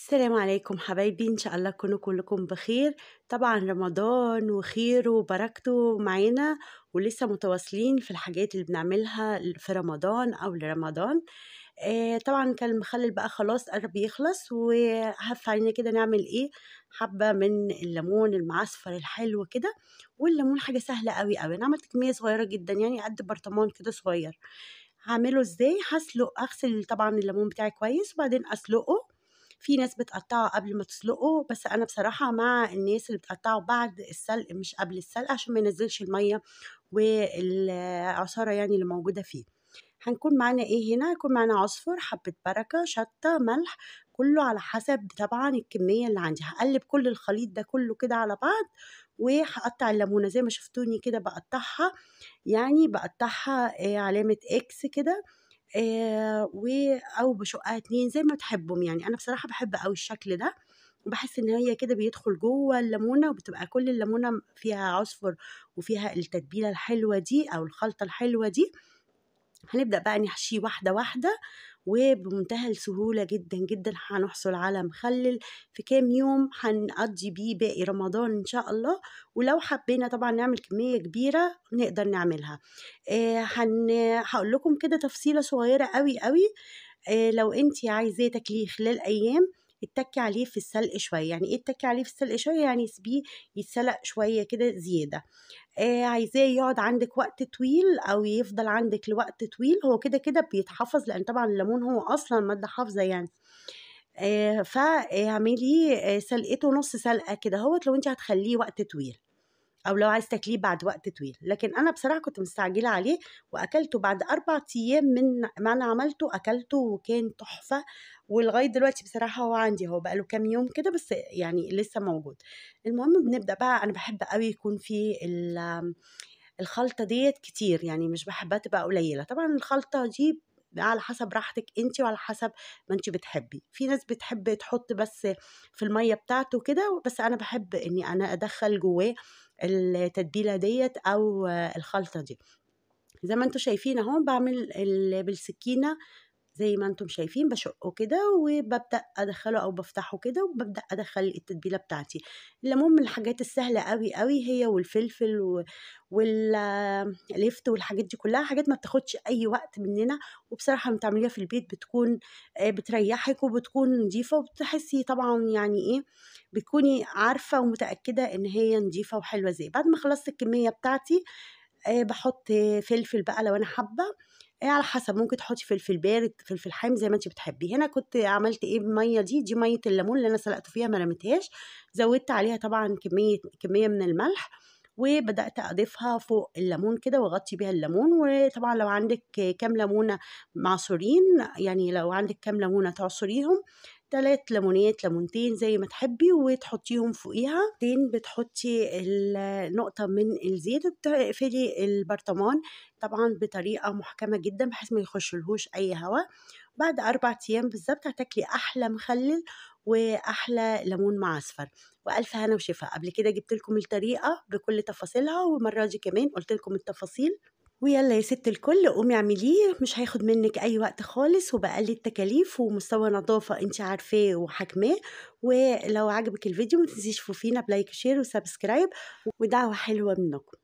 السلام عليكم حبايبي، إن شاء الله تكونوا كلكم بخير. طبعا رمضان وخيره وبركته معانا، ولسه متواصلين في الحاجات اللي بنعملها في رمضان أو لرمضان. طبعا كان المخلل بقى خلاص قرب يخلص، وهف علينا كده نعمل ايه؟ حبة من الليمون المعصفر الحلو كده. والليمون حاجة سهلة قوي قوي، انا عملت كمية صغيرة جدا يعني قد برطمان كده صغير. هعمله ازاي؟ اغسل طبعا الليمون بتاعي كويس وبعدين اسلقه. في ناس بتقطعه قبل ما تسلقه، بس انا بصراحة مع الناس اللي بتقطعه بعد السلق مش قبل السلق، عشان ما ينزلش المية والعصارة يعني اللي موجودة فيه. هنكون معانا ايه هنا؟ هيكون معانا عصفر، حبة بركة، شطة، ملح، كله على حسب طبعا الكمية اللي عندي. هقلب كل الخليط ده كله كده على بعض، وهقطع الليمونة زي ما شفتوني كده بقطعها. يعني بقطعها علامة اكس كده، او بشقها 2 زي ما تحبوا. يعني انا بصراحة بحب قوي الشكل ده، وبحس ان هي كده بيدخل جوه الليمونة، وبتبقى كل الليمونة فيها عصفر وفيها التتبيلة الحلوة دي او الخلطة الحلوة دي. هنبدأ بقى نحشيه واحدة واحدة، وبمنتهى السهولة جدا جدا هنحصل على مخلل في كام يوم هنقضي بيه باقي رمضان إن شاء الله. ولو حبينا طبعا نعمل كمية كبيرة نقدر نعملها. هقول لكم كده تفصيلة صغيرة قوي قوي. لو انتي عايزاه تاكليه خلال أيام، اتكي عليه في السلق شوية. يعني ايه اتكي عليه في السلق شوية؟ يعني سيبيه يتسلق شوية كده زيادة. عايزاه يقعد عندك وقت طويل أو يفضل عندك لوقت طويل، هو كده كده بيتحفظ، لأن طبعا الليمون هو أصلا مادة حافظة يعني. فاعملي سلقته نص سلقة كده هوت لو انت هتخليه وقت طويل، او لو عايز تاكليه بعد وقت طويل. لكن انا بصراحه كنت مستعجله عليه، واكلته بعد 4 ايام من ما انا عملته، اكلته وكان تحفه. ولغايه دلوقتي بصراحه هو عندي، هو بقاله كام يوم كده بس يعني لسه موجود. المهم بنبدا بقى. انا بحب قوي يكون في الخلطه ديت كتير، يعني مش بحبها تبقى قليله. طبعا الخلطه دي على حسب راحتك انت وعلى حسب ما انت بتحبي. في ناس بتحب تحط بس في الميه بتاعته كده، بس انا بحب اني انا ادخل جواه التتبيله ديت او الخلطه دي. زي ما انتم شايفين اهو بعمل بالسكينه، زي ما انتم شايفين بشقه كده وببدأ ادخله او بفتحه كده، وببدأ ادخل التتبيله بتاعتي. الليمون من الحاجات السهله قوي قوي، هي والفلفل واللفت والحاجات دي كلها حاجات ما بتاخدش اي وقت مننا. وبصراحه لما تعمليها في البيت بتكون بتريحك وبتكون نظيفه، وبتحسي طبعا يعني ايه، بتكوني عارفه ومتاكده ان هي نظيفه وحلوه. زي بعد ما خلصت الكميه بتاعتي باحط فلفل بقى لو أنا حابة، على حسب، ممكن تحطي فلفل بارد، فلفل حامي زي ما أنتِ بتحبي. هنا كنت عملت إيه بالمَيّة دي مَيّة الليمون اللي أنا سلقته فيها ما رميتهاش. زوّدت عليها طبعًا كمية من الملح، وبدأت أضيفها فوق الليمون كده وأغطي بيها الليمون. وطبعًا لو عندِك كام ليمونة معصورين، يعني لو عندِك كام ليمونة تعصريهم، 3 ليمونات، ليمونتين زي ما تحبي، وتحطيهم فوقيها. بعدين بتحطي نقطة من الزيت وبتقفلي البرطمان طبعًا بطريقة محكمة جدًا بحيث ما يخشلهوش أي هوا. بعد 4 أيام بالضبط هتاكلي أحلى مخلل وأحلى ليمون معصفر، وألف هنا وشفا. قبل كده جبت لكم الطريقة بكل تفاصيلها، والمرة دي كمان قُلت لكم التفاصيل. ويالّا يا ست الكل قومي اعمليه، مش هياخد منِّك أي وقت خالص، وبأقل التكاليف ومستوى نضافة أنتِ عارفاه وحاكماه. ولو عجبِك الفيديو ما تنسيش تشوفينا بلايك وشير وسبسكرايب، ودعوة حلوة منكم.